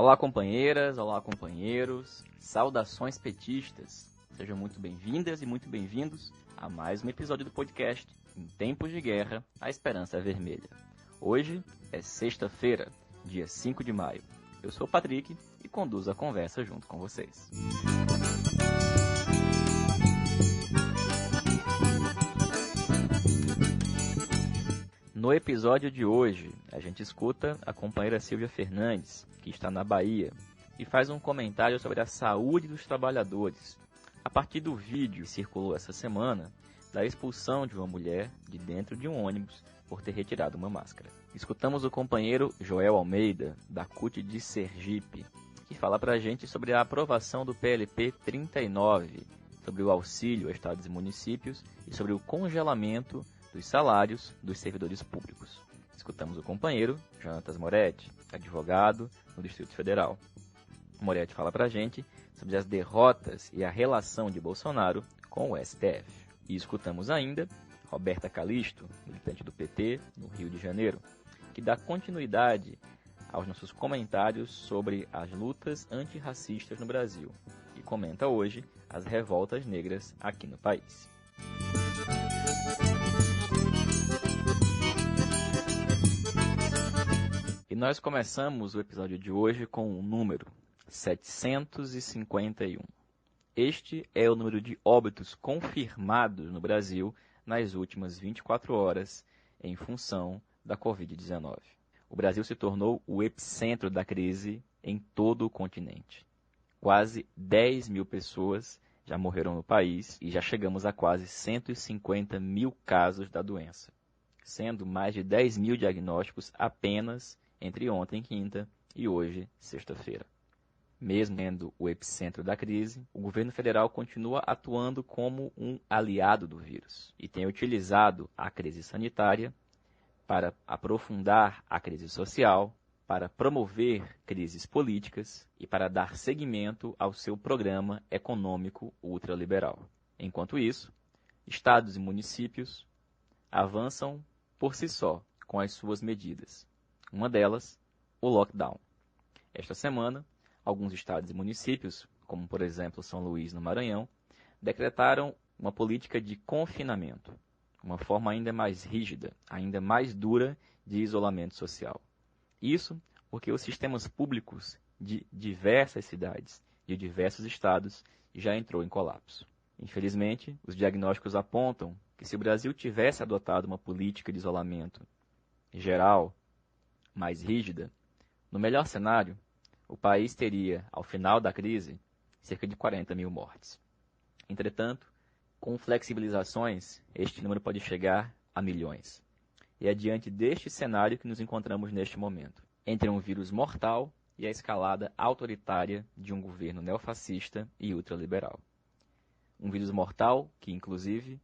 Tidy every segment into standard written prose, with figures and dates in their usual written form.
Olá companheiras, olá companheiros, saudações petistas. Sejam muito bem-vindas e muito bem-vindos a mais um episódio do podcast Em Tempos de Guerra, a Esperança é Vermelha. Hoje é sexta-feira, dia 5 de maio. Eu sou o Patrick e conduzo a conversa junto com vocês. No episódio de hoje, a gente escuta a companheira Silvia Fernandes, que está na Bahia, e faz um comentário sobre a saúde dos trabalhadores, a partir do vídeo que circulou essa semana da expulsão de uma mulher de dentro de um ônibus por ter retirado uma máscara. Escutamos o companheiro Joel Almeida, da CUT de Sergipe, que fala pra gente sobre a aprovação do PLP 39, sobre o auxílio a estados e municípios e sobre o congelamento dos salários dos servidores públicos. Escutamos o companheiro Jonatas Moretti, advogado no Distrito Federal. O Moretti fala pra gente sobre as derrotas e a relação de Bolsonaro com o STF. E escutamos ainda Roberta Calisto, militante do PT no Rio de Janeiro, que dá continuidade aos nossos comentários sobre as lutas antirracistas no Brasil e comenta hoje as revoltas negras aqui no país. E nós começamos o episódio de hoje com o número 751. Este é o número de óbitos confirmados no Brasil nas últimas 24 horas em função da Covid-19. O Brasil se tornou o epicentro da crise em todo o continente. Quase 10 mil pessoas já morreram no país e já chegamos a quase 150 mil casos da doença, sendo mais de 10 mil diagnósticos apenas entre ontem, quinta, e hoje, sexta-feira. Mesmo sendo o epicentro da crise, o governo federal continua atuando como um aliado do vírus e tem utilizado a crise sanitária para aprofundar a crise social, para promover crises políticas e para dar seguimento ao seu programa econômico ultraliberal. Enquanto isso, estados e municípios avançam por si só com as suas medidas. Uma delas, o lockdown. Esta semana, alguns estados e municípios, como por exemplo São Luís, no Maranhão, decretaram uma política de confinamento, uma forma ainda mais rígida, ainda mais dura de isolamento social. Isso porque os sistemas públicos de diversas cidades, de diversos estados, já entrou em colapso. Infelizmente, os diagnósticos apontam que se o Brasil tivesse adotado uma política de isolamento geral, mais rígida, no melhor cenário, o país teria, ao final da crise, cerca de 40 mil mortes. Entretanto, com flexibilizações, este número pode chegar a milhões. E é diante deste cenário que nos encontramos neste momento, entre um vírus mortal e a escalada autoritária de um governo neofascista e ultraliberal. Um vírus mortal que, inclusive,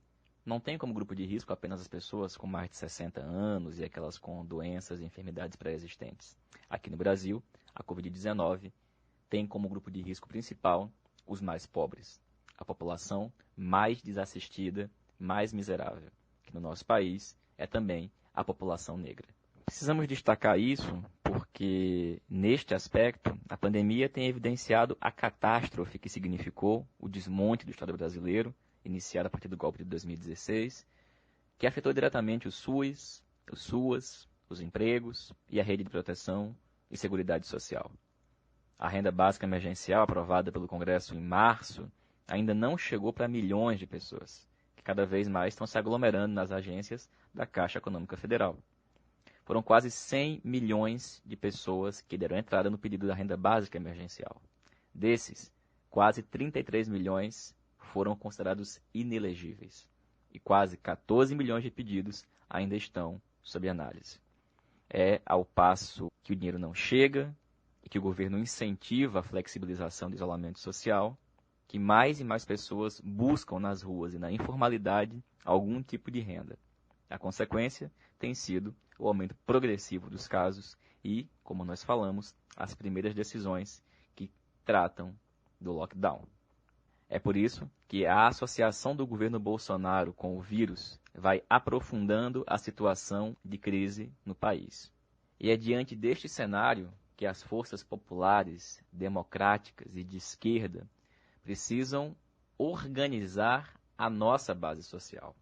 não tem como grupo de risco apenas as pessoas com mais de 60 anos e aquelas com doenças e enfermidades pré-existentes. Aqui no Brasil, a Covid-19 tem como grupo de risco principal os mais pobres, a população mais desassistida, mais miserável, que no nosso país é também a população negra. Precisamos destacar isso porque, neste aspecto, a pandemia tem evidenciado a catástrofe que significou o desmonte do Estado brasileiro, iniciado a partir do golpe de 2016, que afetou diretamente o SUS, os SUAS, os empregos e a rede de proteção e seguridade social. A renda básica emergencial, aprovada pelo Congresso em março, ainda não chegou para milhões de pessoas, que cada vez mais estão se aglomerando nas agências da Caixa Econômica Federal. Foram quase 100 milhões de pessoas que deram entrada no pedido da renda básica emergencial. Desses, quase 33 milhões foram considerados inelegíveis e quase 14 milhões de pedidos ainda estão sob análise. É ao passo que o dinheiro não chega e que o governo incentiva a flexibilização do isolamento social, que mais e mais pessoas buscam nas ruas e na informalidade algum tipo de renda. A consequência tem sido o aumento progressivo dos casos e, como nós falamos, as primeiras decisões que tratam do lockdown. É por isso que a associação do governo Bolsonaro com o vírus vai aprofundando a situação de crise no país. E é diante deste cenário que as forças populares, democráticas e de esquerda precisam organizar a nossa base social.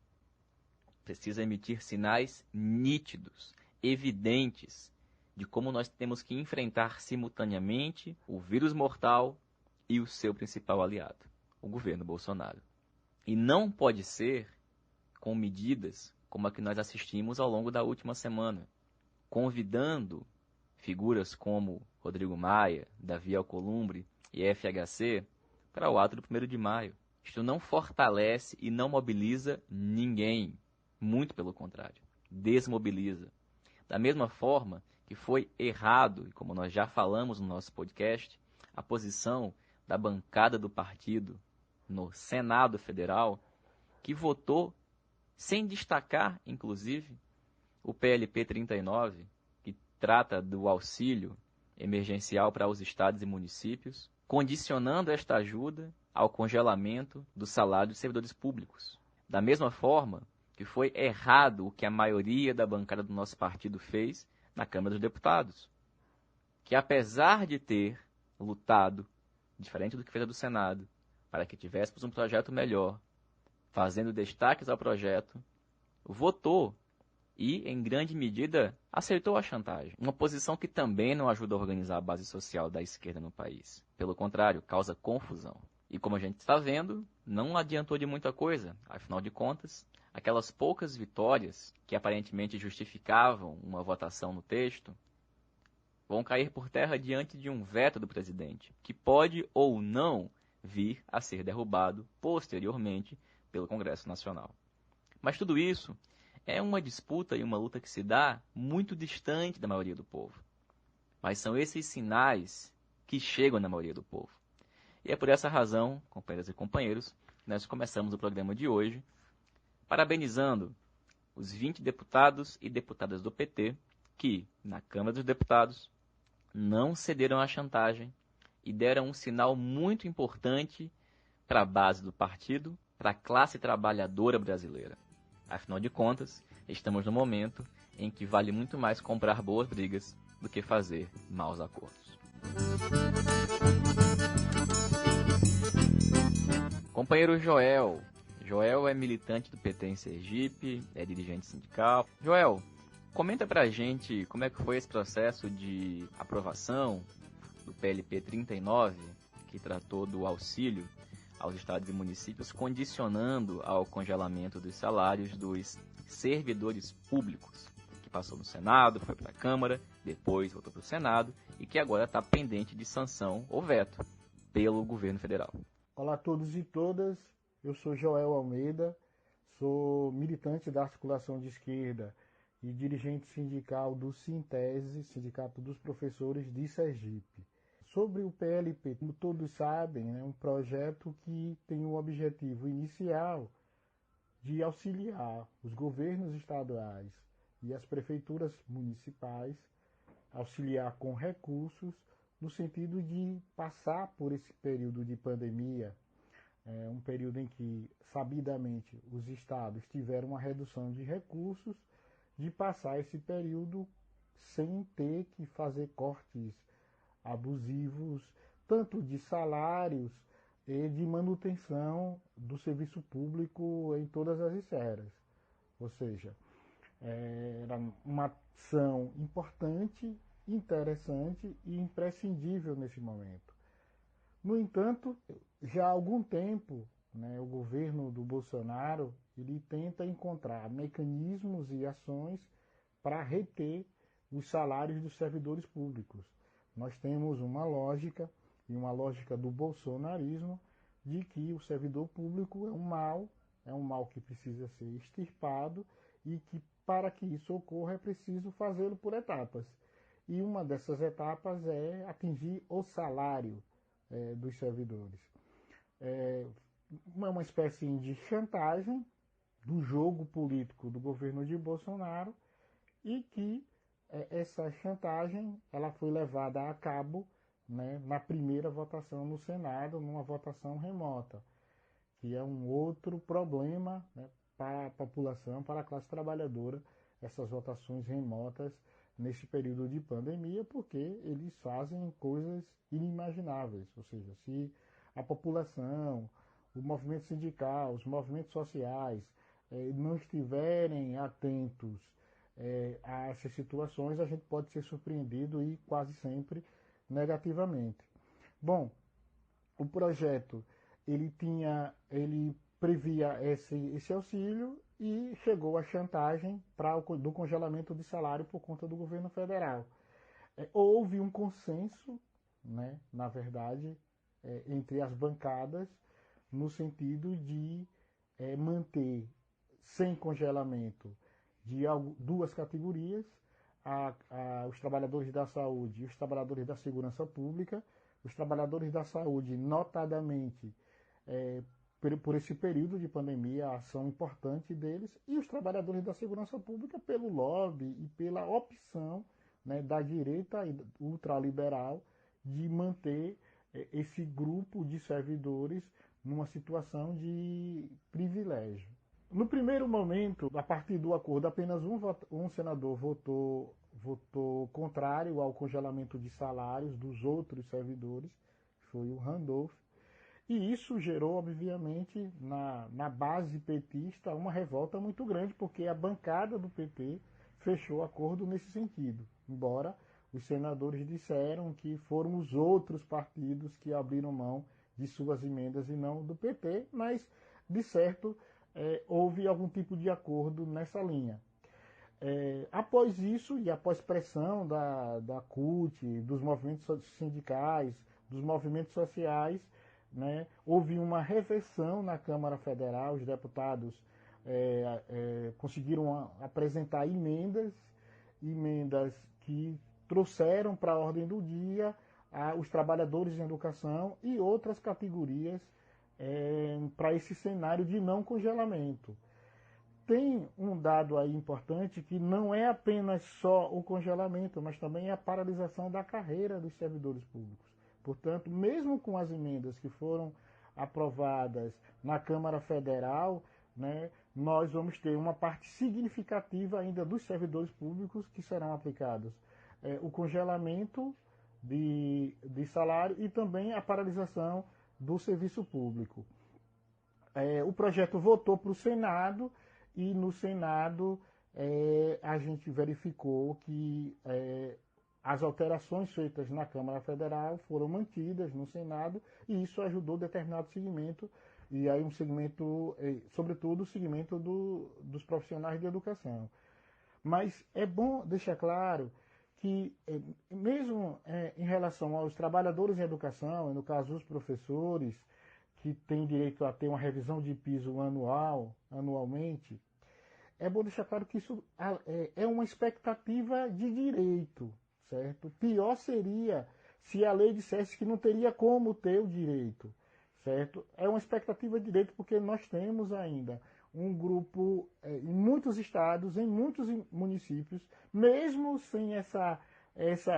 Precisa emitir sinais nítidos, evidentes, de como nós temos que enfrentar simultaneamente o vírus mortal e o seu principal aliado, o governo Bolsonaro. E não pode ser com medidas como a que nós assistimos ao longo da última semana, convidando figuras como Rodrigo Maia, Davi Alcolumbre e FHC para o ato do 1º de maio. Isto não fortalece e não mobiliza ninguém. Muito pelo contrário, desmobiliza. Da mesma forma que foi errado, e como nós já falamos no nosso podcast, a posição da bancada do partido no Senado Federal, que votou, sem destacar, inclusive, o PLP 39, que trata do auxílio emergencial para os estados e municípios, condicionando esta ajuda ao congelamento do salário dos servidores públicos. Da mesma forma que foi errado o que a maioria da bancada do nosso partido fez na Câmara dos Deputados, que apesar de ter lutado, diferente do que fez a do Senado, para que tivéssemos um projeto melhor, fazendo destaques ao projeto, votou e, em grande medida, aceitou a chantagem. Uma posição que também não ajuda a organizar a base social da esquerda no país. Pelo contrário, causa confusão. E como a gente está vendo, não adiantou de muita coisa. Afinal de contas, aquelas poucas vitórias que aparentemente justificavam uma votação no texto vão cair por terra diante de um veto do presidente, que pode ou não vir a ser derrubado posteriormente pelo Congresso Nacional. Mas tudo isso é uma disputa e uma luta que se dá muito distante da maioria do povo. Mas são esses sinais que chegam na maioria do povo. E é por essa razão, companheiras e companheiros, nós começamos o programa de hoje parabenizando os 20 deputados e deputadas do PT que, na Câmara dos Deputados, não cederam à chantagem e deram um sinal muito importante para a base do partido, para a classe trabalhadora brasileira. Afinal de contas, estamos no momento em que vale muito mais comprar boas brigas do que fazer maus acordos. Companheiro Joel. Joel é militante do PT em Sergipe, é dirigente sindical. Joel, comenta pra gente como é que foi esse processo de aprovação do PLP 39, que tratou do auxílio aos estados e municípios, condicionando ao congelamento dos salários dos servidores públicos, que passou no Senado, foi para a Câmara, depois voltou para o Senado e que agora está pendente de sanção ou veto pelo governo federal. Olá a todos e todas, eu sou Joel Almeida, sou militante da articulação de esquerda e dirigente sindical do Sintese, Sindicato dos Professores de Sergipe. Sobre o PLP, como todos sabem, é um projeto que tem o objetivo inicial de auxiliar os governos estaduais e as prefeituras municipais, auxiliar com recursos, no sentido de passar por esse período de pandemia, um período em que, sabidamente, os estados tiveram uma redução de recursos, de passar esse período sem ter que fazer cortes abusivos, tanto de salários e de manutenção do serviço público em todas as esferas. Ou seja, era uma ação importante, interessante e imprescindível nesse momento. No entanto, já há algum tempo, o governo do Bolsonaro ele tenta encontrar mecanismos e ações para reter os salários dos servidores públicos. Nós temos uma lógica, e uma lógica do bolsonarismo, de que o servidor público é um mal que precisa ser extirpado e que para que isso ocorra é preciso fazê-lo por etapas. E uma dessas etapas é atingir o salário dos servidores. É uma espécie de chantagem do jogo político do governo de Bolsonaro e que essa chantagem ela foi levada a cabo na primeira votação no Senado, numa votação remota, que é um outro problema para a população, para a classe trabalhadora essas votações remotas nesse período de pandemia, porque eles fazem coisas inimagináveis. Ou seja, se a população, o movimento sindical, os movimentos sociais não estiverem atentos a essas situações, a gente pode ser surpreendido e quase sempre negativamente. Bom, o projeto ele previa esse auxílio e chegou a chantagem do congelamento de salário por conta do governo federal. Houve um consenso, né, na verdade, entre as bancadas, no sentido de manter sem congelamento de duas categorias, os trabalhadores da saúde e os trabalhadores da segurança pública. Os trabalhadores da saúde, notadamente, por esse período de pandemia, a ação importante deles, e os trabalhadores da segurança pública pelo lobby e pela opção, né, da direita ultraliberal de manter esse grupo de servidores numa situação de privilégio. No primeiro momento, a partir do acordo, apenas um senador votou contrário ao congelamento de salários dos outros servidores, foi o Randolph, e isso gerou, obviamente, na base petista, uma revolta muito grande, porque a bancada do PT fechou acordo nesse sentido, embora os senadores disseram que foram os outros partidos que abriram mão de suas emendas e não do PT, mas, de certo, houve algum tipo de acordo nessa linha. Após isso, e após pressão da CUT, dos movimentos sindicais, dos movimentos sociais, né, houve uma reversão na Câmara Federal. Os deputados conseguiram apresentar emendas que trouxeram para a ordem do dia os trabalhadores em educação e outras categorias para esse cenário de não congelamento. Tem um dado aí importante que não é apenas só o congelamento, mas também a paralisação da carreira dos servidores públicos. Portanto, mesmo com as emendas que foram aprovadas na Câmara Federal, né, nós vamos ter uma parte significativa ainda dos servidores públicos que serão aplicados o congelamento de salário e também a paralisação do serviço público. O projeto voltou para o Senado e no Senado a gente verificou que as alterações feitas na Câmara Federal foram mantidas no Senado e isso ajudou determinado segmento, e aí um segmento, sobretudo o segmento dos profissionais de educação. Mas é bom deixar claro que, mesmo em relação aos trabalhadores em educação, no caso os professores, que têm direito a ter uma revisão de piso anualmente, é bom deixar claro que isso é uma expectativa de direito, certo? Pior seria se a lei dissesse que não teria como ter o direito, certo? É uma expectativa de direito porque nós temos ainda um grupo em muitos estados, em muitos municípios, mesmo sem essa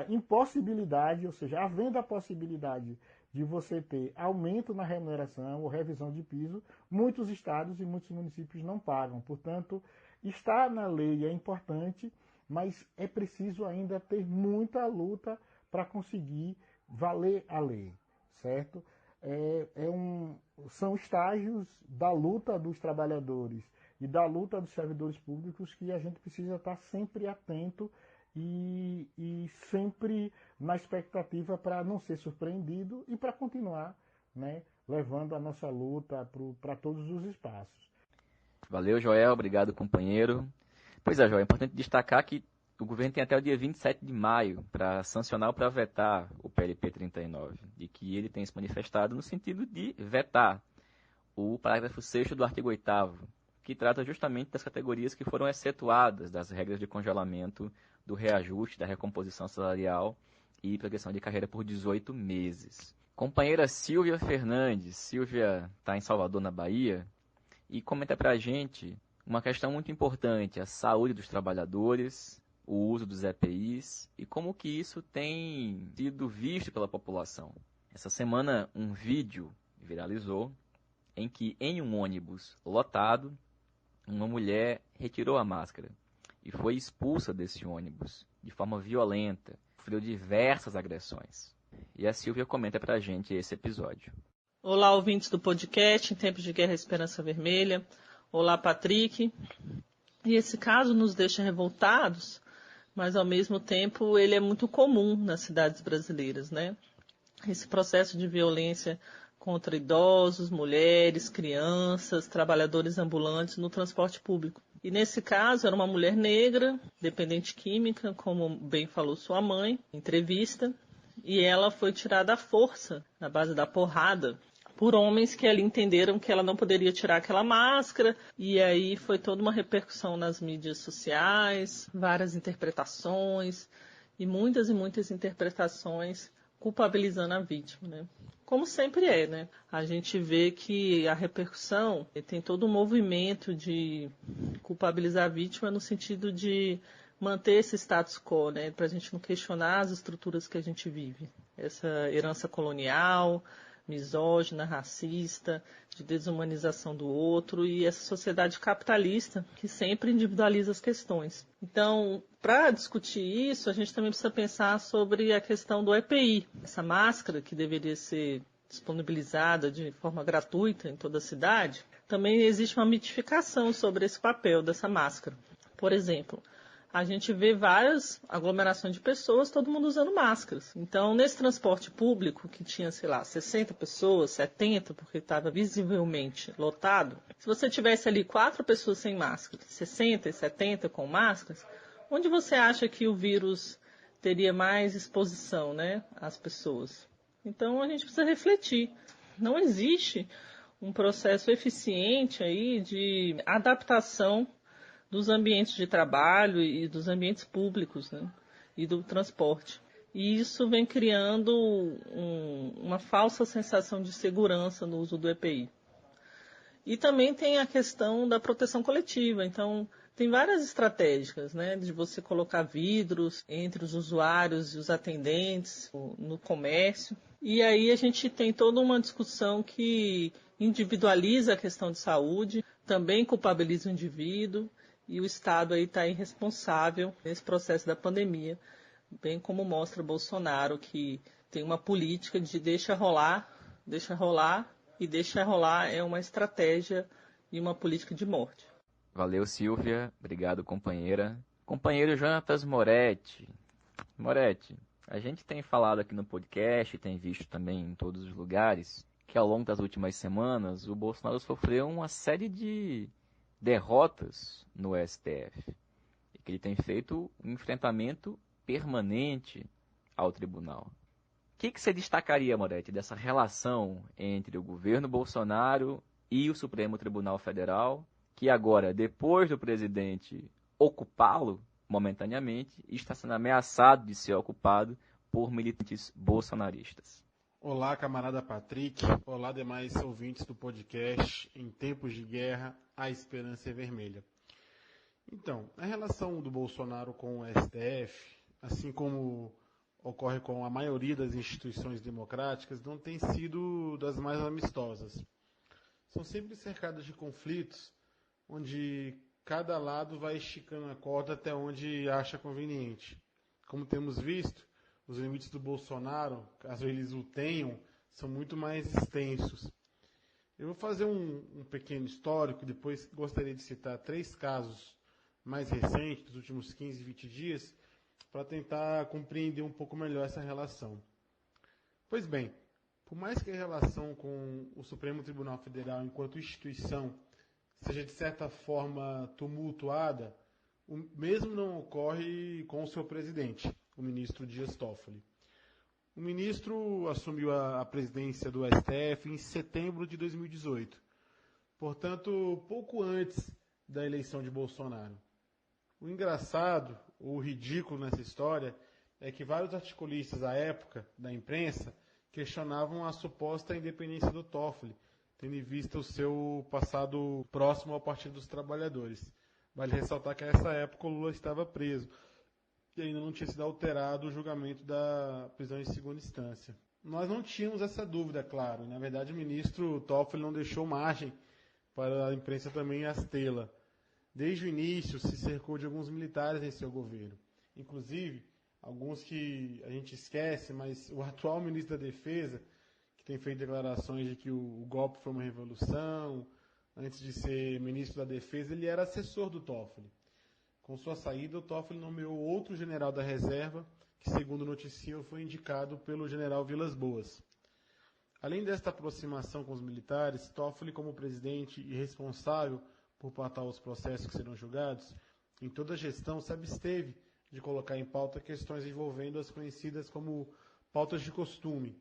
impossibilidade, ou seja, havendo a possibilidade de você ter aumento na remuneração ou revisão de piso, muitos estados e muitos municípios não pagam. Portanto, está na lei é importante, mas é preciso ainda ter muita luta para conseguir valer a lei, certo? São estágios da luta dos trabalhadores e da luta dos servidores públicos que a gente precisa estar sempre atento e sempre na expectativa para não ser surpreendido e para continuar, né, levando a nossa luta para todos os espaços. Valeu, Joel. Obrigado, companheiro. Pois é, Joel, é importante destacar que o governo tem até o dia 27 de maio para sancionar ou para vetar o PLP 39, e que ele tem se manifestado no sentido de vetar o parágrafo 6º do artigo 8º, que trata justamente das categorias que foram excetuadas das regras de congelamento do reajuste, da recomposição salarial e progressão de carreira por 18 meses. Companheira Silvia Fernandes, Silvia está em Salvador, na Bahia, e comenta para a gente uma questão muito importante, a saúde dos trabalhadores, o uso dos EPIs e como que isso tem sido visto pela população. Essa semana um vídeo viralizou em um ônibus lotado, uma mulher retirou a máscara e foi expulsa desse ônibus de forma violenta, sofreu diversas agressões. E a Silvia comenta pra gente esse episódio. Olá, ouvintes do podcast Em Tempos de Guerra Esperança Vermelha. Olá, Patrick. E esse caso nos deixa revoltados, mas ao mesmo tempo ele é muito comum nas cidades brasileiras, né? Esse processo de violência contra idosos, mulheres, crianças, trabalhadores ambulantes no transporte público. E nesse caso era uma mulher negra, dependente química, como bem falou sua mãe, em entrevista, e ela foi tirada à força, na base da porrada, por homens que ali entenderam que ela não poderia tirar aquela máscara, e aí foi toda uma repercussão nas mídias sociais, várias interpretações, e muitas interpretações culpabilizando a vítima, né? Como sempre é, né? A gente vê que a repercussão tem todo um movimento de culpabilizar a vítima no sentido de manter esse status quo, né? Para a gente não questionar as estruturas que a gente vive. Essa herança colonial, misógina, racista, de desumanização do outro e essa sociedade capitalista que sempre individualiza as questões. Então, para discutir isso, a gente também precisa pensar sobre a questão do EPI. Essa máscara que deveria ser disponibilizada de forma gratuita em toda a cidade, também existe uma mitificação sobre esse papel dessa máscara. Por exemplo, a gente vê várias aglomerações de pessoas, todo mundo usando máscaras. Então, nesse transporte público, que tinha, 60 pessoas, 70, porque estava visivelmente lotado, se você tivesse ali 4 pessoas sem máscara, 60 e 70 com máscaras, onde você acha que o vírus teria mais exposição, né, às pessoas? Então, a gente precisa refletir. Não existe um processo eficiente aí de adaptação dos ambientes de trabalho e dos ambientes públicos, né? E do transporte. E isso vem criando uma falsa sensação de segurança no uso do EPI. E também tem a questão da proteção coletiva. Então, tem várias estratégias, né? De você colocar vidros entre os usuários e os atendentes no comércio. E aí a gente tem toda uma discussão que individualiza a questão de saúde, também culpabiliza o indivíduo, e o Estado aí está irresponsável nesse processo da pandemia, bem como mostra Bolsonaro, que tem uma política de deixa rolar, e deixa rolar é uma estratégia e uma política de morte. Valeu, Silvia. Obrigado, companheira. Companheiro Jonatas Moretti. Moretti, a gente tem falado aqui no podcast, tem visto também em todos os lugares, que ao longo das últimas semanas o Bolsonaro sofreu uma série de derrotas no STF. E que ele tem feito um enfrentamento permanente ao tribunal. O que você destacaria, Moretti, dessa relação entre o governo Bolsonaro e o Supremo Tribunal Federal, que agora, depois do presidente ocupá-lo momentaneamente, está sendo ameaçado de ser ocupado por militantes bolsonaristas? Olá, camarada Patrick. Olá, demais ouvintes do podcast Em Tempos de Guerra, a Esperança é Vermelha. Então, a relação do Bolsonaro com o STF, assim como ocorre com a maioria das instituições democráticas, não tem sido das mais amistosas. São sempre cercadas de conflitos, onde cada lado vai esticando a corda até onde acha conveniente. Como temos visto, os limites do Bolsonaro, caso eles o tenham, são muito mais extensos. Eu vou fazer um pequeno histórico, depois gostaria de citar 3 casos mais recentes, dos últimos 15, 20 dias, para tentar compreender um pouco melhor essa relação. Pois bem, por mais que a relação com o Supremo Tribunal Federal, enquanto instituição, seja de certa forma tumultuada, o mesmo não ocorre com o seu presidente, o ministro Dias Toffoli. O ministro assumiu a presidência do STF em setembro de 2018, portanto, pouco antes da eleição de Bolsonaro. O engraçado, o ridículo nessa história, é que vários articulistas à época, da imprensa, questionavam a suposta independência do Toffoli, tendo em vista o seu passado próximo ao Partido dos Trabalhadores. Vale ressaltar que nessa época o Lula estava preso e ainda não tinha sido alterado o julgamento da prisão em segunda instância. Nós não tínhamos essa dúvida, claro. Na verdade, o ministro Toffoli não deixou margem para a imprensa também as tê-la. desde o início, se cercou de alguns militares em seu governo. Inclusive, alguns que a gente esquece, mas o atual ministro da Defesa, que tem feito declarações de que o golpe foi uma revolução, antes de ser ministro da Defesa, ele era assessor do Toffoli. Com sua saída, o Toffoli nomeou outro general da reserva, que, segundo noticiou, foi indicado pelo general Vilas Boas. Além desta aproximação com os militares, Toffoli, como presidente e responsável por pautar os processos que serão julgados, em toda a gestão se absteve de colocar em pauta questões envolvendo as conhecidas como pautas de costume,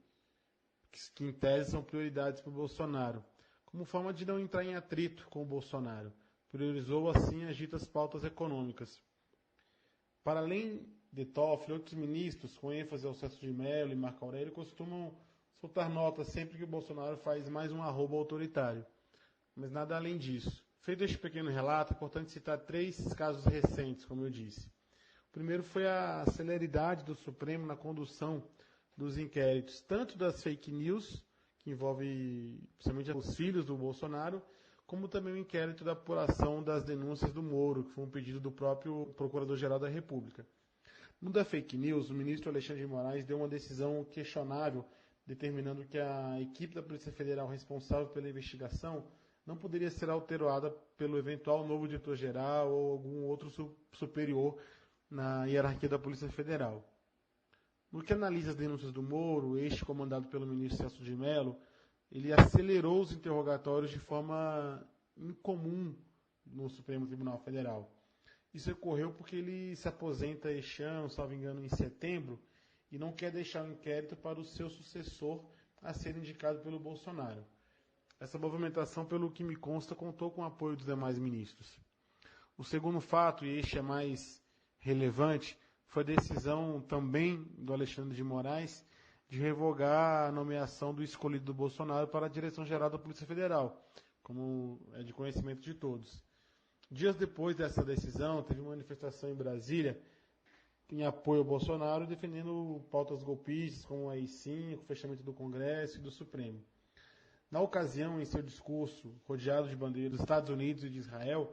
que em tese são prioridades para o Bolsonaro, como forma de não entrar em atrito com o Bolsonaro. Priorizou assim as ditas pautas econômicas. Para além de Toffoli, outros ministros, com ênfase ao Celso de Mello e Marco Aurélio, costumam soltar notas sempre que o Bolsonaro faz mais um arrobo autoritário. Mas nada além disso. Feito este pequeno relato, é importante citar 3 casos recentes, como eu disse. O primeiro foi a celeridade do Supremo na condução dos inquéritos, tanto das fake news, que envolve principalmente os filhos do Bolsonaro, como também o inquérito da apuração das denúncias do Moro, que foi um pedido do próprio Procurador-Geral da República. No da fake news, o ministro Alexandre de Moraes deu uma decisão questionável, determinando que a equipe da Polícia Federal responsável pela investigação não poderia ser alterada pelo eventual novo diretor-geral ou algum outro superior na hierarquia da Polícia Federal. No que analisa as denúncias do Moro, este comandado pelo ministro Celso de Mello, ele acelerou os interrogatórios de forma incomum no Supremo Tribunal Federal. Isso ocorreu porque ele se aposenta este ano, salvo engano, em setembro, e não quer deixar o inquérito para o seu sucessor a ser indicado pelo Bolsonaro. Essa movimentação, pelo que me consta, contou com o apoio dos demais ministros. O segundo fato, e este é mais relevante, foi a decisão também do Alexandre de Moraes de revogar a nomeação do escolhido do Bolsonaro para a Direção-Geral da Polícia Federal, como é de conhecimento de todos. Dias depois dessa decisão, teve uma manifestação em Brasília em apoio ao Bolsonaro, defendendo pautas golpistas como a AI-5, o fechamento do Congresso e do Supremo. Na ocasião, em seu discurso, rodeado de bandeiras dos Estados Unidos e de Israel,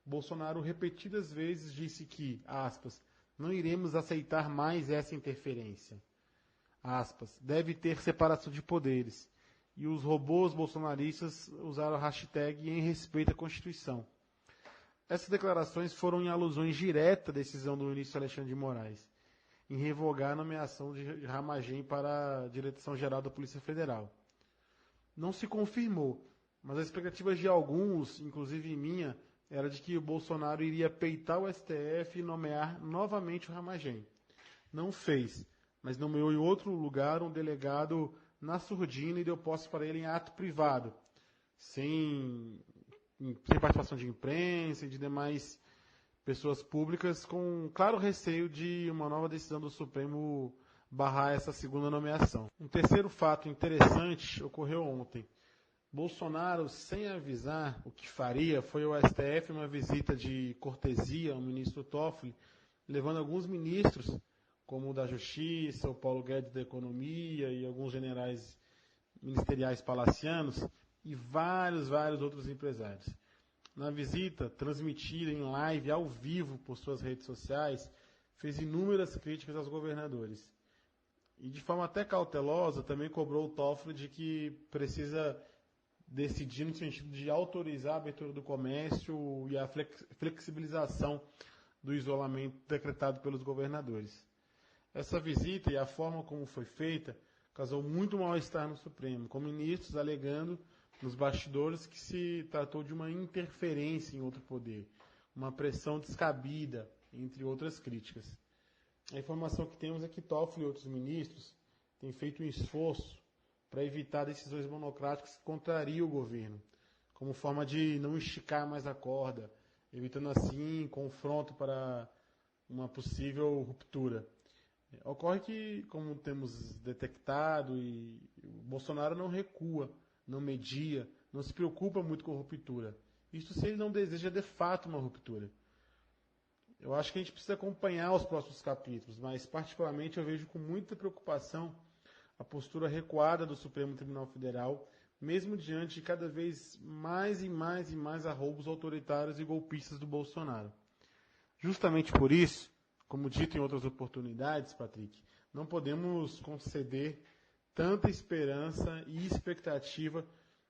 Bolsonaro repetidas vezes disse que, aspas, não iremos aceitar mais essa interferência. Aspas, deve ter separação de poderes. E os robôs bolsonaristas usaram a hashtag em respeito à Constituição. Essas declarações foram em alusões diretas à decisão do ministro Alexandre de Moraes, em revogar a nomeação de Ramagem para a Direção-Geral da Polícia Federal. Não se confirmou, mas as expectativas de alguns, inclusive minha, era de que o Bolsonaro iria peitar o STF e nomear novamente o Ramagem. Não fez, mas nomeou em outro lugar um delegado na surdina e deu posse para ele em ato privado, sem participação de imprensa e de demais pessoas públicas, com claro receio de uma nova decisão do Supremo barrar essa segunda nomeação. Um terceiro fato interessante ocorreu ontem. Bolsonaro, sem avisar o que faria, foi ao STF uma visita de cortesia ao ministro Toffoli, levando alguns ministros, como o da Justiça, o Paulo Guedes da Economia e alguns generais ministeriais palacianos, e vários outros empresários. Na visita, transmitida em live ao vivo por suas redes sociais, fez inúmeras críticas aos governadores. E de forma até cautelosa, também cobrou o Toffoli de que precisa decidir no sentido de autorizar a abertura do comércio e a flexibilização do isolamento decretado pelos governadores. Essa visita e a forma como foi feita causou muito mal-estar no Supremo, com ministros alegando nos bastidores que se tratou de uma interferência em outro poder, uma pressão descabida, entre outras críticas. A informação que temos é que Toffoli e outros ministros têm feito um esforço para evitar decisões monocráticas que contrariam o governo, como forma de não esticar mais a corda, evitando assim confronto para uma possível ruptura. Ocorre que, como temos detectado, e o Bolsonaro não recua, não media, não se preocupa muito com ruptura. Isto se ele não deseja de fato uma ruptura. Eu acho que a gente precisa acompanhar os próximos capítulos, mas particularmente eu vejo com muita preocupação a postura recuada do Supremo Tribunal Federal mesmo diante de cada vez mais e mais arroubos autoritários e golpistas do Bolsonaro. Justamente por isso, como dito em outras oportunidades, Patrick, não podemos conceder tanta esperança e expectativa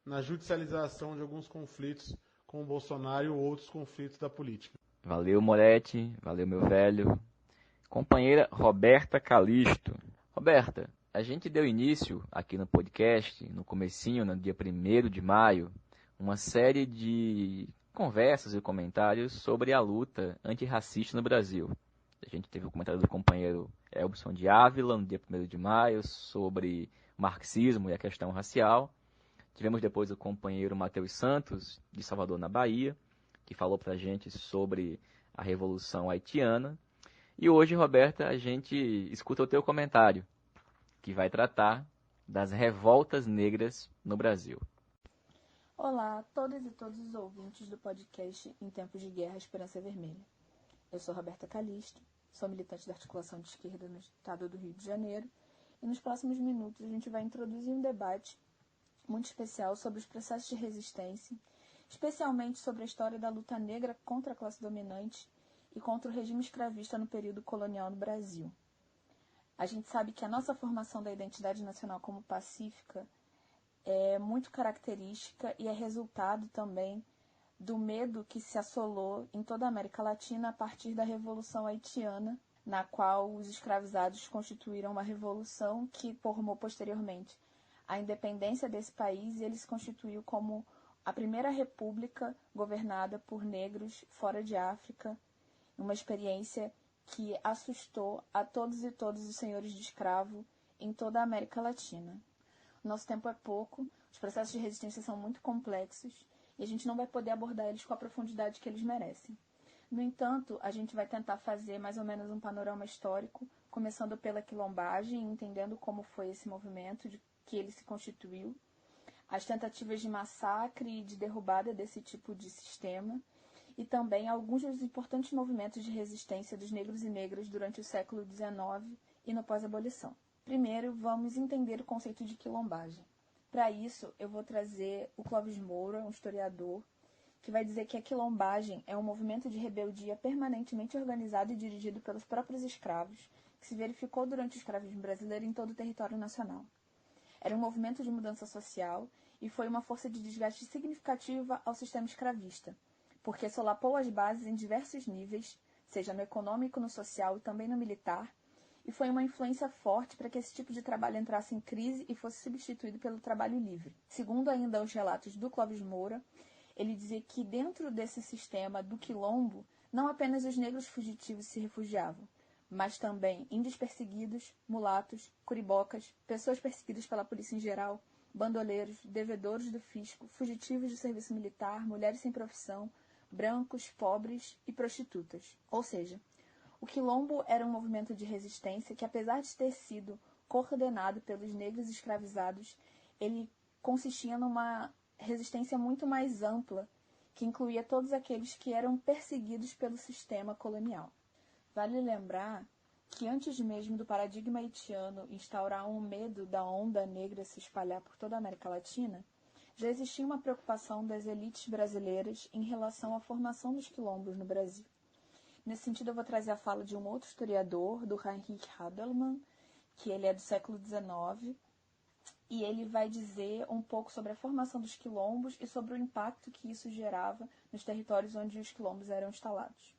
na judicialização de alguns conflitos com o Bolsonaro ou outros conflitos da política. Valeu, Moretti. Valeu, meu velho. Companheira Roberta Calisto. Roberta, a gente deu início aqui no podcast, no comecinho, no dia 1º de maio, uma série de conversas e comentários sobre a luta antirracista no Brasil. A gente teve o comentário do companheiro Elbson de Ávila no dia 1º de maio sobre marxismo e a questão racial. Tivemos depois o companheiro Matheus Santos, de Salvador, na Bahia, que falou para a gente sobre a Revolução Haitiana. E hoje, Roberta, a gente escuta o teu comentário, que vai tratar das revoltas negras no Brasil. Olá a todas e todos os ouvintes do podcast Em Tempos de Guerra, Esperança Vermelha. Eu sou Roberta Calisto, sou militante da articulação de esquerda no estado do Rio de Janeiro, e nos próximos minutos a gente vai introduzir um debate muito especial sobre os processos de resistência, especialmente sobre a história da luta negra contra a classe dominante e contra o regime escravista no período colonial no Brasil. A gente sabe que a nossa formação da identidade nacional como pacífica é muito característica e é resultado também do medo que se assolou em toda a América Latina a partir da Revolução Haitiana, na qual os escravizados constituíram uma revolução que formou posteriormente a independência desse país, e ele se constituiu como a primeira república governada por negros fora de África, uma experiência que assustou a todos e todos os senhores de escravo em toda a América Latina. Nosso tempo é pouco, os processos de resistência são muito complexos e a gente não vai poder abordar eles com a profundidade que eles merecem. No entanto, a gente vai tentar fazer mais ou menos um panorama histórico, começando pela quilombagem, entendendo como foi esse movimento, de que ele se constituiu, as tentativas de massacre e de derrubada desse tipo de sistema, e também alguns dos importantes movimentos de resistência dos negros e negras durante o século XIX e no pós-abolição. Primeiro, vamos entender o conceito de quilombagem. Para isso, eu vou trazer o Clóvis Moura, um historiador, que vai dizer que a quilombagem é um movimento de rebeldia permanentemente organizado e dirigido pelos próprios escravos, que se verificou durante o escravismo brasileiro em todo o território nacional. Era um movimento de mudança social e foi uma força de desgaste significativa ao sistema escravista, porque solapou as bases em diversos níveis, seja no econômico, no social e também no militar, e foi uma influência forte para que esse tipo de trabalho entrasse em crise e fosse substituído pelo trabalho livre. Segundo ainda os relatos do Clóvis Moura, ele dizia que dentro desse sistema do quilombo, não apenas os negros fugitivos se refugiavam, mas também índios perseguidos, mulatos, curibocas, pessoas perseguidas pela polícia em geral, bandoleiros, devedores do fisco, fugitivos do serviço militar, mulheres sem profissão, brancos, pobres e prostitutas. Ou seja, o quilombo era um movimento de resistência que, apesar de ter sido coordenado pelos negros escravizados, ele consistia numa resistência muito mais ampla, que incluía todos aqueles que eram perseguidos pelo sistema colonial. Vale lembrar que antes mesmo do paradigma haitiano instaurar um medo da onda negra se espalhar por toda a América Latina, já existia uma preocupação das elites brasileiras em relação à formação dos quilombos no Brasil. Nesse sentido, eu vou trazer a fala de um outro historiador, do Heinrich Hadelmann, que ele é do século XIX, e ele vai dizer um pouco sobre a formação dos quilombos e sobre o impacto que isso gerava nos territórios onde os quilombos eram instalados.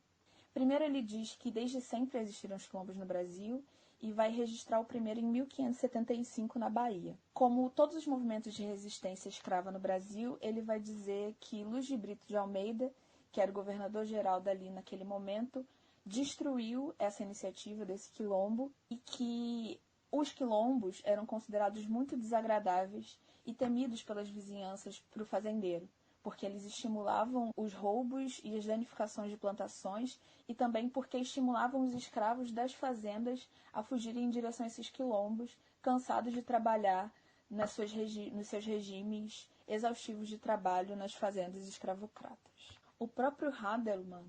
Primeiro, ele diz que desde sempre existiram os quilombos no Brasil e vai registrar o primeiro em 1575 na Bahia. Como todos os movimentos de resistência escrava no Brasil, ele vai dizer que Luz de Brito de Almeida, que era o governador-geral dali naquele momento, destruiu essa iniciativa desse quilombo e que os quilombos eram considerados muito desagradáveis e temidos pelas vizinhanças para o fazendeiro, porque eles estimulavam os roubos e as danificações de plantações e também porque estimulavam os escravos das fazendas a fugirem em direção a esses quilombos, cansados de trabalhar nos seus regimes exaustivos de trabalho nas fazendas escravocratas. O próprio Hadelmann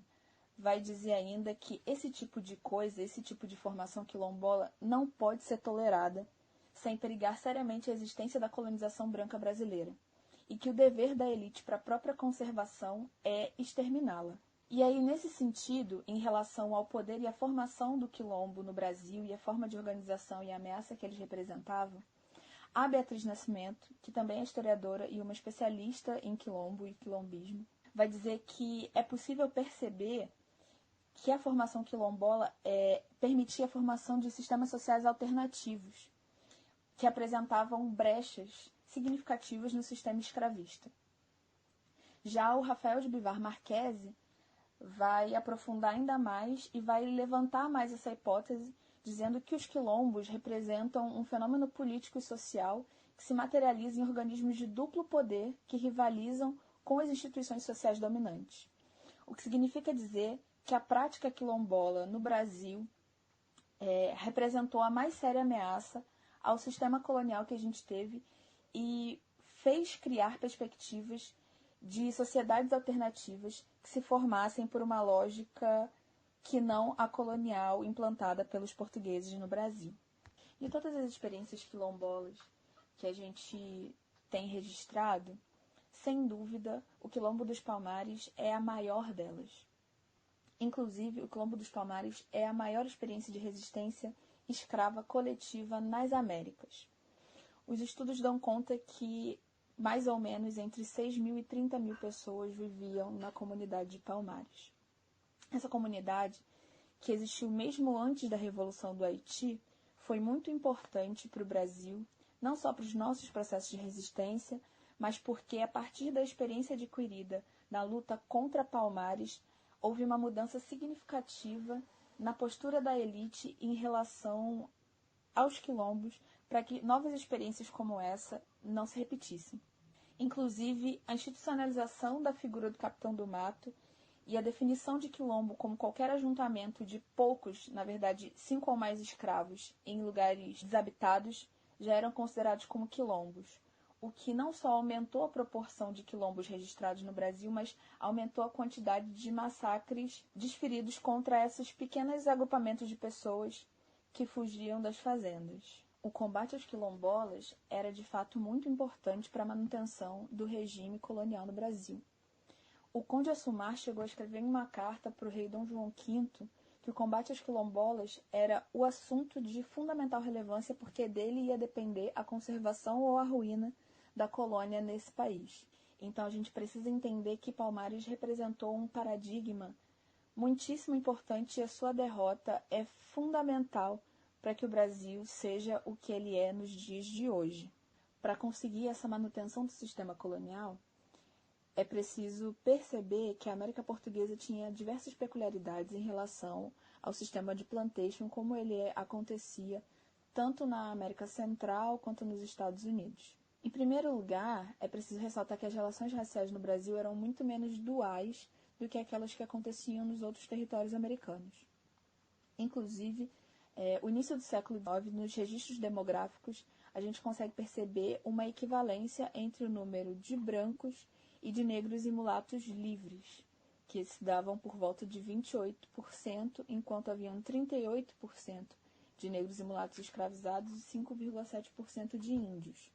vai dizer ainda que esse tipo de coisa, esse tipo de formação quilombola não pode ser tolerada sem perigar seriamente a existência da colonização branca brasileira. e que o dever da elite para a própria conservação é exterminá-la. E aí, nesse sentido, em relação ao poder e à formação do quilombo no Brasil e a forma de organização e a ameaça que eles representavam, a Beatriz Nascimento, que também é historiadora e uma especialista em quilombo e quilombismo, vai dizer que é possível perceber que a formação quilombola permitia a formação de sistemas sociais alternativos, que apresentavam brechas significativas no sistema escravista. Já o Rafael de Bivar Marquesi vai aprofundar ainda mais e vai levantar mais essa hipótese, dizendo que os quilombos representam um fenômeno político e social que se materializa em organismos de duplo poder que rivalizam com as instituições sociais dominantes. O que significa dizer que a prática quilombola no Brasil representou a mais séria ameaça ao sistema colonial que a gente teve e fez criar perspectivas de sociedades alternativas que se formassem por uma lógica que não a colonial implantada pelos portugueses no Brasil. De todas as experiências quilombolas que a gente tem registrado, sem dúvida, o Quilombo dos Palmares é a maior delas. Inclusive, o Quilombo dos Palmares é a maior experiência de resistência escrava coletiva nas Américas. Os estudos dão conta que mais ou menos entre 6.000 e 30.000 pessoas viviam na comunidade de Palmares. Essa comunidade, que existiu mesmo antes da Revolução do Haiti, foi muito importante para o Brasil, não só para os nossos processos de resistência, mas porque, a partir da experiência adquirida na luta contra Palmares, houve uma mudança significativa na postura da elite em relação aos quilombos, para que novas experiências como essa não se repetissem. Inclusive, a institucionalização da figura do capitão do mato e a definição de quilombo como qualquer ajuntamento de poucos, na verdade 5 ou mais escravos, em lugares desabitados, já eram considerados como quilombos, o que não só aumentou a proporção de quilombos registrados no Brasil, mas aumentou a quantidade de massacres desferidos contra esses pequenos agrupamentos de pessoas que fugiam das fazendas. O combate aos quilombolas era de fato muito importante para a manutenção do regime colonial no Brasil. O conde Assumar chegou a escrever em uma carta para o rei Dom João V que o combate aos quilombolas era o assunto de fundamental relevância porque dele ia depender a conservação ou a ruína da colônia nesse país. Então a gente precisa entender que Palmares representou um paradigma muitíssimo importante e a sua derrota é fundamental para que o Brasil seja o que ele é nos dias de hoje. Para conseguir essa manutenção do sistema colonial, é preciso perceber que a América Portuguesa tinha diversas peculiaridades em relação ao sistema de plantation, como ele acontecia tanto na América Central quanto nos Estados Unidos. Em primeiro lugar, é preciso ressaltar que as relações raciais no Brasil eram muito menos duais do que aquelas que aconteciam nos outros territórios americanos. Inclusive, o início do século XIX, nos registros demográficos, a gente consegue perceber uma equivalência entre o número de brancos e de negros e mulatos livres, que se davam por volta de 28%, enquanto haviam 38% de negros e mulatos escravizados e 5,7% de índios.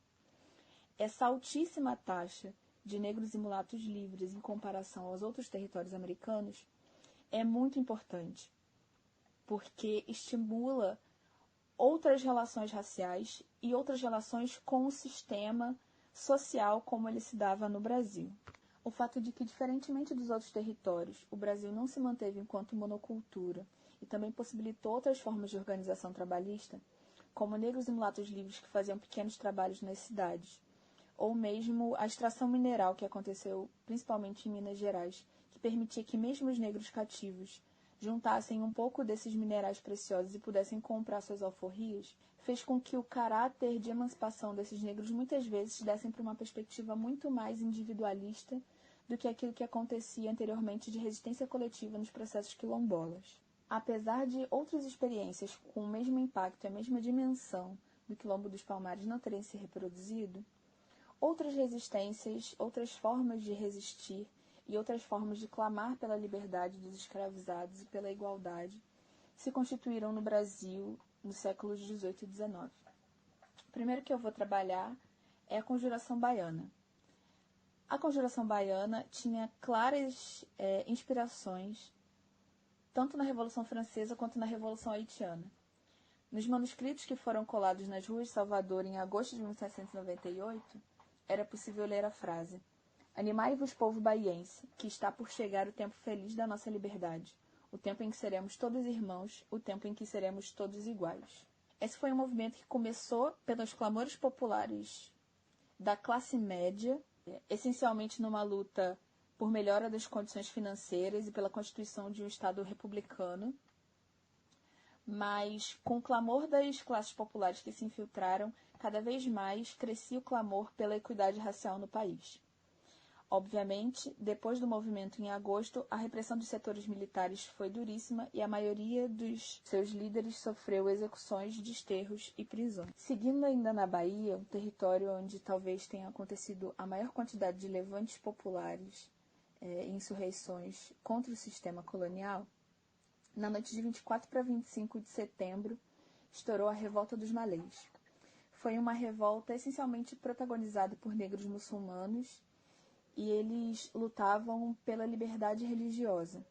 Essa altíssima taxa de negros e mulatos livres em comparação aos outros territórios americanos é muito importante, porque estimula outras relações raciais e outras relações com o sistema social como ele se dava no Brasil. O fato de que, diferentemente dos outros territórios, o Brasil não se manteve enquanto monocultura e também possibilitou outras formas de organização trabalhista, como negros e mulatos livres que faziam pequenos trabalhos nas cidades, ou mesmo a extração mineral que aconteceu principalmente em Minas Gerais, que permitia que mesmo os negros cativos juntassem um pouco desses minerais preciosos e pudessem comprar suas alforrias, fez com que o caráter de emancipação desses negros muitas vezes dessem para uma perspectiva muito mais individualista do que aquilo que acontecia anteriormente de resistência coletiva nos processos quilombolas. Apesar de outras experiências com o mesmo impacto e a mesma dimensão do Quilombo dos Palmares não terem se reproduzido, outras resistências, outras formas de resistir e outras formas de clamar pela liberdade dos escravizados e pela igualdade se constituíram no Brasil nos séculos XVIII e XIX. O primeiro que eu vou trabalhar é a Conjuração Baiana. A Conjuração Baiana tinha claras inspirações tanto na Revolução Francesa quanto na Revolução Haitiana. Nos manuscritos que foram colados nas ruas de Salvador em agosto de 1798, era possível ler a frase: "Animai-vos, povo baiense, que está por chegar o tempo feliz da nossa liberdade, o tempo em que seremos todos irmãos, o tempo em que seremos todos iguais." Esse foi um movimento que começou pelos clamores populares da classe média, essencialmente numa luta por melhora das condições financeiras e pela constituição de um Estado republicano, mas com o clamor das classes populares que se infiltraram, cada vez mais crescia o clamor pela equidade racial no país. Obviamente, depois do movimento em agosto, a repressão dos setores militares foi duríssima e a maioria dos seus líderes sofreu execuções, desterros e prisões. Seguindo ainda na Bahia, um território onde talvez tenha acontecido a maior quantidade de levantes populares e insurreições contra o sistema colonial, na noite de 24 para 25 de setembro, estourou a Revolta dos Malês. Foi uma revolta essencialmente protagonizada por negros muçulmanos, e eles lutavam pela liberdade religiosa.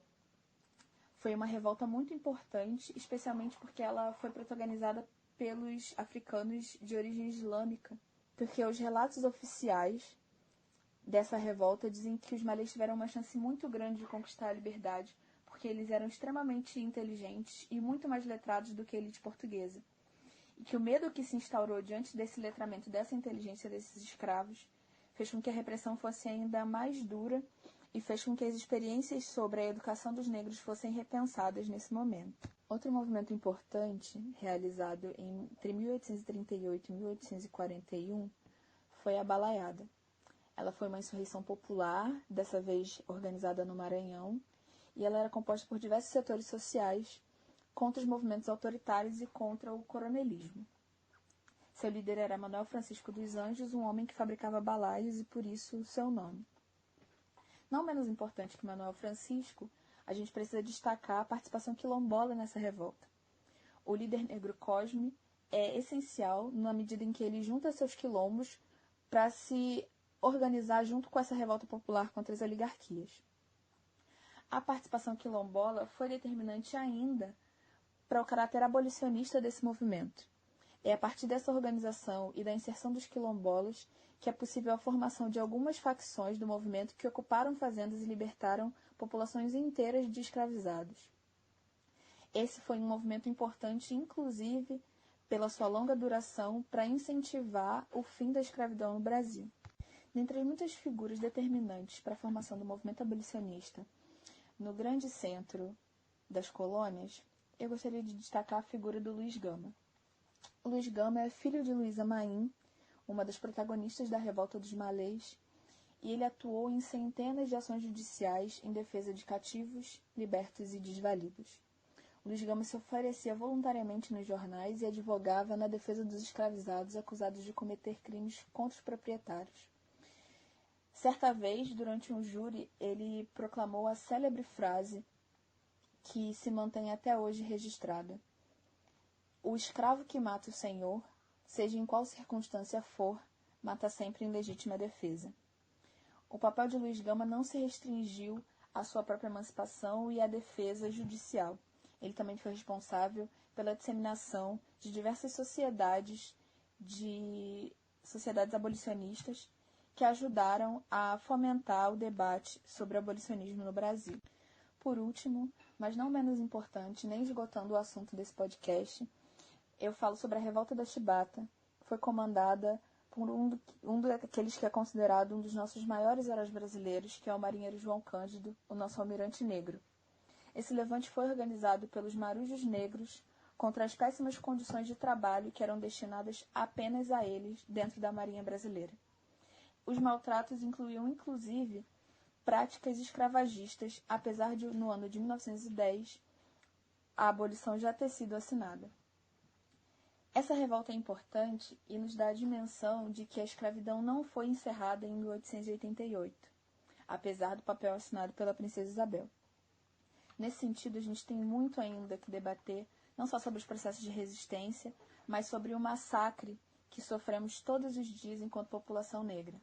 Foi uma revolta muito importante, especialmente porque ela foi protagonizada pelos africanos de origem islâmica, porque os relatos oficiais dessa revolta dizem que os malês tiveram uma chance muito grande de conquistar a liberdade, porque eles eram extremamente inteligentes e muito mais letrados do que a elite portuguesa, e que o medo que se instaurou diante desse letramento, dessa inteligência desses escravos, fez com que a repressão fosse ainda mais dura e fez com que as experiências sobre a educação dos negros fossem repensadas nesse momento. Outro movimento importante, realizado entre 1838 e 1841, foi a Balaiada. Ela foi uma insurreição popular, dessa vez organizada no Maranhão, e ela era composta por diversos setores sociais contra os movimentos autoritários e contra o coronelismo. Seu líder era Manuel Francisco dos Anjos, um homem que fabricava balaios e, por isso, o seu nome. Não menos importante que Manuel Francisco, a gente precisa destacar a participação quilombola nessa revolta. O líder negro Cosme é essencial na medida em que ele junta seus quilombos para se organizar junto com essa revolta popular contra as oligarquias. A participação quilombola foi determinante ainda para o caráter abolicionista desse movimento. É a partir dessa organização e da inserção dos quilombolas que é possível a formação de algumas facções do movimento que ocuparam fazendas e libertaram populações inteiras de escravizados. Esse foi um movimento importante, inclusive, pela sua longa duração, para incentivar o fim da escravidão no Brasil. Dentre as muitas figuras determinantes para a formação do movimento abolicionista no grande centro das colônias, eu gostaria de destacar a figura do Luiz Gama. O Luiz Gama é filho de Luísa Maim, uma das protagonistas da Revolta dos Malês, e ele atuou em centenas de ações judiciais em defesa de cativos, libertos e desvalidos. O Luiz Gama se oferecia voluntariamente nos jornais e advogava na defesa dos escravizados acusados de cometer crimes contra os proprietários. Certa vez, durante um júri, ele proclamou a célebre frase que se mantém até hoje registrada: "O escravo que mata o senhor, seja em qual circunstância for, mata sempre em legítima defesa." O papel de Luiz Gama não se restringiu à sua própria emancipação e à defesa judicial. Ele também foi responsável pela disseminação de diversas sociedades abolicionistas que ajudaram a fomentar o debate sobre o abolicionismo no Brasil. Por último, mas não menos importante, nem esgotando o assunto desse podcast, eu falo sobre a Revolta da Chibata, que foi comandada por um daqueles que é considerado um dos nossos maiores heróis brasileiros, que é o marinheiro João Cândido, o nosso almirante negro. Esse levante foi organizado pelos marujos negros contra as péssimas condições de trabalho que eram destinadas apenas a eles dentro da Marinha Brasileira. Os maltratos incluíam, inclusive, práticas escravagistas, apesar de, no ano de 1910, a abolição já ter sido assinada. Essa revolta é importante e nos dá a dimensão de que a escravidão não foi encerrada em 1888, apesar do papel assinado pela princesa Isabel. Nesse sentido, a gente tem muito ainda que debater, não só sobre os processos de resistência, mas sobre o massacre que sofremos todos os dias enquanto população negra.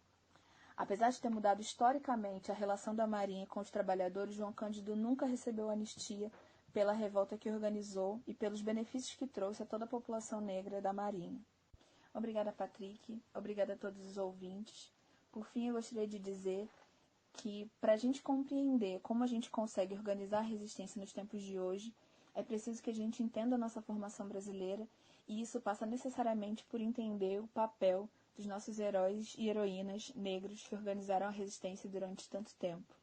Apesar de ter mudado historicamente a relação da Marinha com os trabalhadores, João Cândido nunca recebeu anistia pela revolta que organizou e pelos benefícios que trouxe a toda a população negra da Marinha. Obrigada, Patrick. Obrigada a todos os ouvintes. Por fim, eu gostaria de dizer que, para a gente compreender como a gente consegue organizar a resistência nos tempos de hoje, é preciso que a gente entenda a nossa formação brasileira, e isso passa necessariamente por entender o papel dos nossos heróis e heroínas negros que organizaram a resistência durante tanto tempo.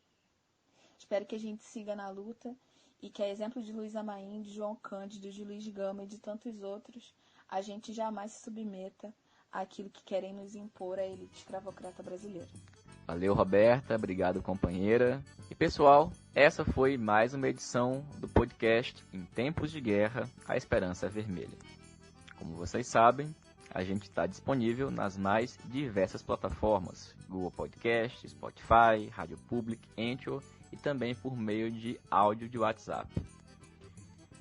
Espero que a gente siga na luta e que, a exemplo de Luiz Amaim, de João Cândido, de Luiz Gama e de tantos outros, a gente jamais se submeta àquilo que querem nos impor a elite escravocrata brasileira. Valeu, Roberta. Obrigado, companheira. E, pessoal, essa foi mais uma edição do podcast Em Tempos de Guerra, a Esperança é Vermelha. Como vocês sabem, a gente está disponível nas mais diversas plataformas: Google Podcast, Spotify, Rádio Public, Anchor e também por meio de áudio de WhatsApp.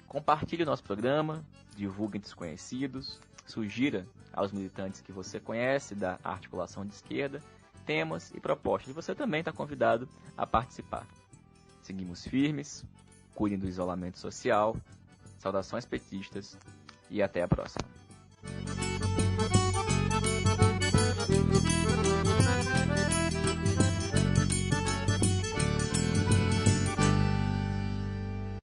Compartilhe o nosso programa, divulgue entre os conhecidos, sugira aos militantes que você conhece da articulação de esquerda temas e propostas, e você também está convidado a participar. Seguimos firmes, cuidem do isolamento social, saudações petistas e até a próxima.